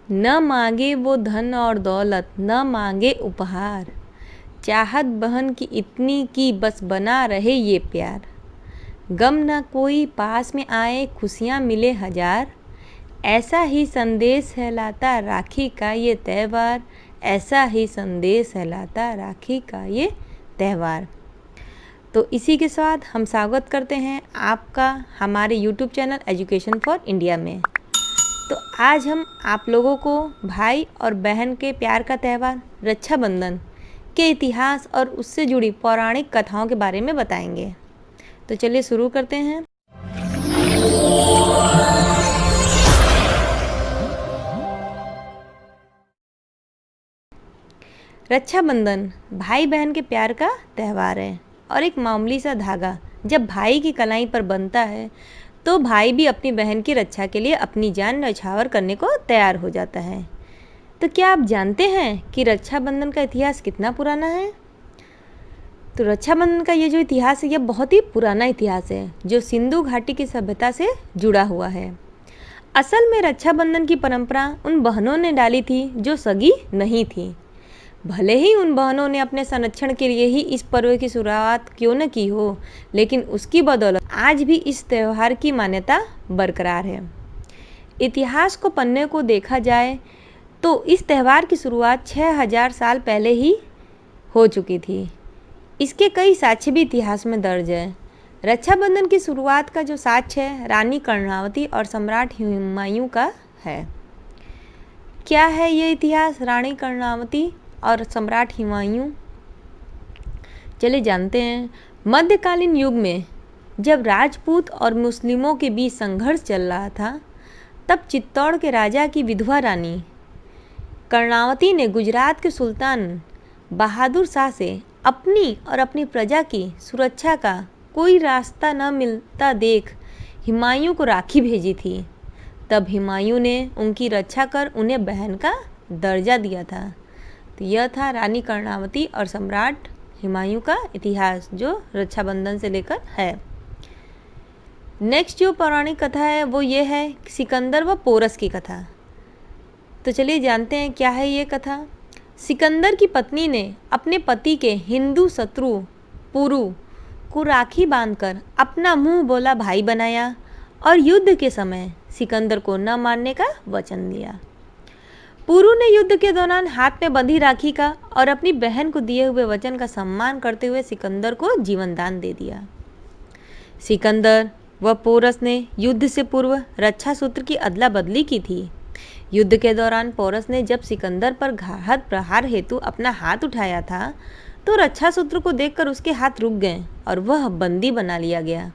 न मांगे वो धन और दौलत, न मांगे उपहार, चाहत बहन की इतनी की बस बना रहे ये प्यार। गम न कोई पास में आए, खुशियाँ मिले हजार, ऐसा ही संदेश है लाता राखी का ये त्यौहार, ऐसा ही संदेश है लाता राखी का ये त्यौहार। तो इसी के साथ हम स्वागत करते हैं आपका हमारे YouTube channel education for India में। तो आज हम आप लोगों को भाई और बहन के प्यार का त्यौहार रक्षाबंधन के इतिहास और उससे जुड़ी पौराणिक कथाओं के बारे में बताएंगे। तो चलिए शुरू करते हैं। रक्षाबंधन भाई बहन के प्यार का त्यौहार है और एक मामूली सा धागा जब भाई की कलाई पर बंधता है तो भाई भी अपनी बहन की रक्षा के लिए अपनी जान न्यौछावर करने को तैयार हो जाता है। तो क्या आप जानते हैं कि रक्षाबंधन का इतिहास कितना पुराना है? तो रक्षाबंधन का ये जो इतिहास है यह बहुत ही पुराना इतिहास है जो सिंधु घाटी की सभ्यता से जुड़ा हुआ है। असल में रक्षाबंधन की परंपरा उन बहनों ने डाली थी जो सगी नहीं थी। भले ही उन बहनों ने अपने संरक्षण के लिए ही इस पर्व की शुरुआत क्यों न की हो, लेकिन उसकी बदौलत आज भी इस त्यौहार की मान्यता बरकरार है। इतिहास को पन्ने को देखा जाए तो इस त्यौहार की शुरुआत 6000 साल पहले ही हो चुकी थी। इसके कई साक्ष्य भी इतिहास में दर्ज है। रक्षाबंधन की शुरुआत का जो साक्ष्य है रानी कर्णावती और सम्राट हुमायूं का है। क्या है ये इतिहास रानी कर्णावती और सम्राट हुमायूं? चलिए जानते हैं। मध्यकालीन युग में जब राजपूत और मुस्लिमों के बीच संघर्ष चल रहा था तब चित्तौड़ के राजा की विधवा रानी कर्णावती ने गुजरात के सुल्तान बहादुर शाह से अपनी और अपनी प्रजा की सुरक्षा का कोई रास्ता न मिलता देख हुमायूं को राखी भेजी थी। तब हुमायूं ने उनकी रक्षा कर उन्हें बहन का दर्जा दिया था। तो यह था रानी कर्णावती और सम्राट हुमायूं का इतिहास जो रक्षाबंधन से लेकर है। नेक्स्ट जो पौराणिक कथा है वो ये है सिकंदर व पोरस की कथा। तो चलिए जानते हैं क्या है ये कथा। सिकंदर की पत्नी ने अपने पति के हिंदू शत्रु पुरु को राखी बांधकर अपना मुंह बोला भाई बनाया और युद्ध के समय सिकंदर को न मारने का वचन दिया। पुरु ने युद्ध के दौरान हाथ में बंधी राखी का और अपनी बहन को दिए हुए वचन का सम्मान करते हुए सिकंदर को जीवन दान दे दिया। सिकंदर व पोरस ने युद्ध से पूर्व रक्षा सूत्र की अदला बदली की थी। युद्ध के दौरान पोरस ने जब सिकंदर पर घात प्रहार हेतु अपना हाथ उठाया था तो रक्षा सूत्र को देखकर उसके हाथ रुक गए और वह बंदी बना लिया गया।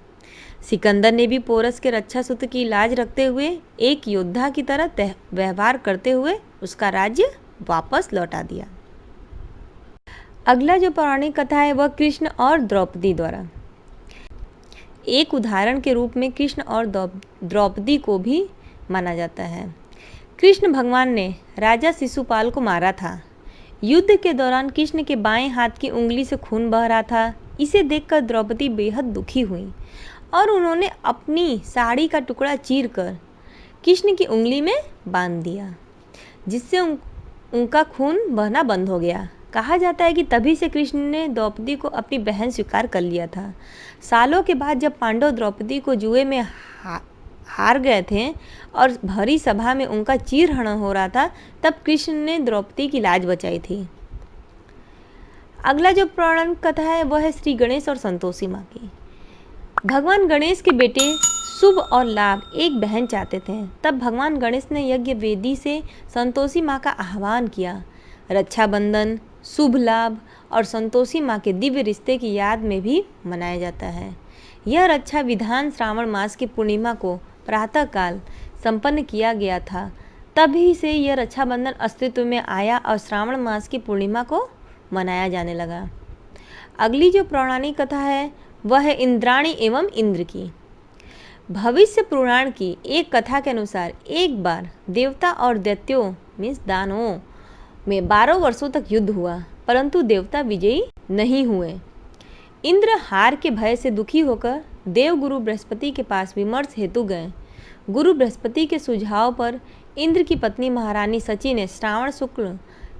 सिकंदर ने भी पोरस के रक्षा सूत्र की लाज रखते हुए एक योद्धा की तरह व्यवहार करते हुए उसका राज्य वापस लौटा दिया। अगला जो पौराणिक कथा है वह कृष्ण और द्रौपदी द्वारा। एक उदाहरण के रूप में कृष्ण और द्रौपदी को भी माना जाता है। कृष्ण भगवान ने राजा शिशुपाल को मारा था। युद्ध के दौरान कृष्ण के बाएं हाथ की उंगली से खून बह रहा था। इसे देखकर द्रौपदी बेहद दुखी हुई और उन्होंने अपनी साड़ी का टुकड़ा चीरकर कृष्ण की उंगली में बांध दिया, जिससे उनका खून बहना बंद हो गया। कहा जाता है कि तभी से कृष्ण ने द्रौपदी को अपनी बहन स्वीकार कर लिया था। सालों के बाद जब पांडव द्रौपदी को जुए में हार गए थे और भरी सभा में उनका चीरहरण हो रहा था तब कृष्ण ने द्रौपदी की लाज बचाई थी। अगला जो पौराणिक कथा है वह है श्री गणेश और संतोषी माँ की। भगवान गणेश के बेटे शुभ और लाभ एक बहन चाहते थे। तब भगवान गणेश ने यज्ञ वेदी से संतोषी माँ का आह्वान किया। रक्षाबंधन शुभ लाभ और संतोषी माँ के दिव्य रिश्ते की याद में भी मनाया जाता है। यह रक्षा विधान श्रावण मास की पूर्णिमा को प्रातःकाल संपन्न किया गया था। तभी से यह रक्षाबंधन अस्तित्व में आया और श्रावण मास की पूर्णिमा को मनाया जाने लगा। अगली जो पौराणिक कथा है वह है इंद्राणी एवं इंद्र की। भविष्य पुराण की एक कथा के अनुसार एक बार देवता और दैत्यों मीन्स दानवों में 12 वर्षों तक युद्ध हुआ, परंतु देवता विजयी नहीं हुए। इंद्र हार के भय से दुखी होकर देवगुरु बृहस्पति के पास विमर्श हेतु गए। गुरु बृहस्पति के सुझाव पर इंद्र की पत्नी महारानी सची ने श्रावण शुक्ल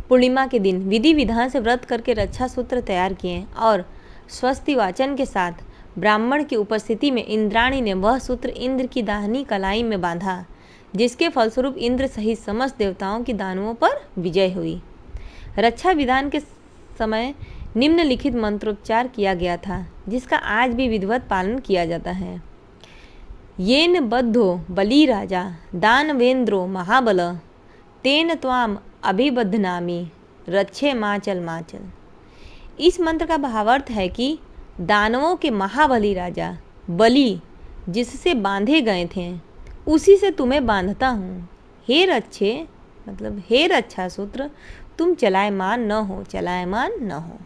पूर्णिमा के दिन विधि विधान से व्रत करके रक्षा सूत्र तैयार किए और स्वस्ति वाचन के साथ ब्राह्मण की उपस्थिति में इंद्राणी ने वह सूत्र इंद्र की दाहिनी कलाई में बांधा, जिसके फलस्वरूप इंद्र सहित समस्त देवताओं की दानवों पर विजय हुई। रक्षा विधान के समय निम्नलिखित मंत्रोच्चार किया गया था, जिसका आज भी विधिवत पालन किया जाता है। येन बद्धो बली राजा दानवेंद्रो महाबल तेन त्वाम अभिबध्नामि रक्षे माचल माचल। इस मंत्र का भावार्थ है कि दानवों के महाबली राजा बलि जिससे बांधे गए थे, उसी से तुम्हें बांधता हूँ। हे रक्षे मतलब हे रक्षा सूत्र, तुम चलायमान न हो।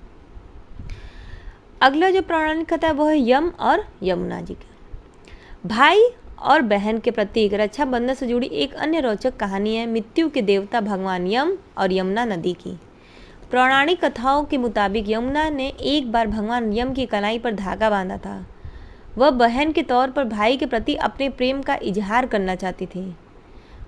अगला जो पौराणिक कथा है वो है यम और यमुना जी का। भाई और बहन के प्रतीक रक्षाबंधन से जुड़ी एक अन्य रोचक कहानी है मृत्यु के देवता भगवान यम और यमुना नदी की। पौराणिक कथाओं के मुताबिक यमुना ने एक बार भगवान यम की कलाई पर धागा बांधा था। वह बहन के तौर पर भाई के प्रति अपने प्रेम का इजहार करना चाहती थी।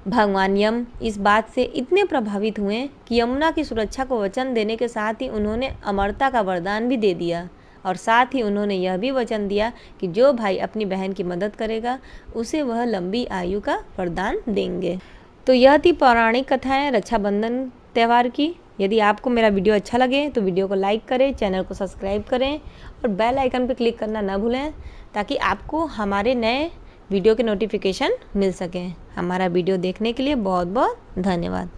भगवान यम इस बात से इतने प्रभावित हुए कि यमुना की सुरक्षा को वचन देने के साथ ही उन्होंने अमरता का वरदान भी दे दिया और साथ ही उन्होंने यह भी वचन दिया कि जो भाई अपनी बहन की मदद करेगा उसे वह लंबी आयु का वरदान देंगे। तो यह थी पौराणिक कथाएं रक्षाबंधन त्यौहार की। यदि आपको मेरा वीडियो अच्छा लगे तो वीडियो को लाइक करें, चैनल को सब्सक्राइब करें और बेल आइकन पर क्लिक करना न भूलें, ताकि आपको हमारे नए वीडियो के नोटिफिकेशन मिल सकें। हमारा वीडियो देखने के लिए बहुत बहुत धन्यवाद।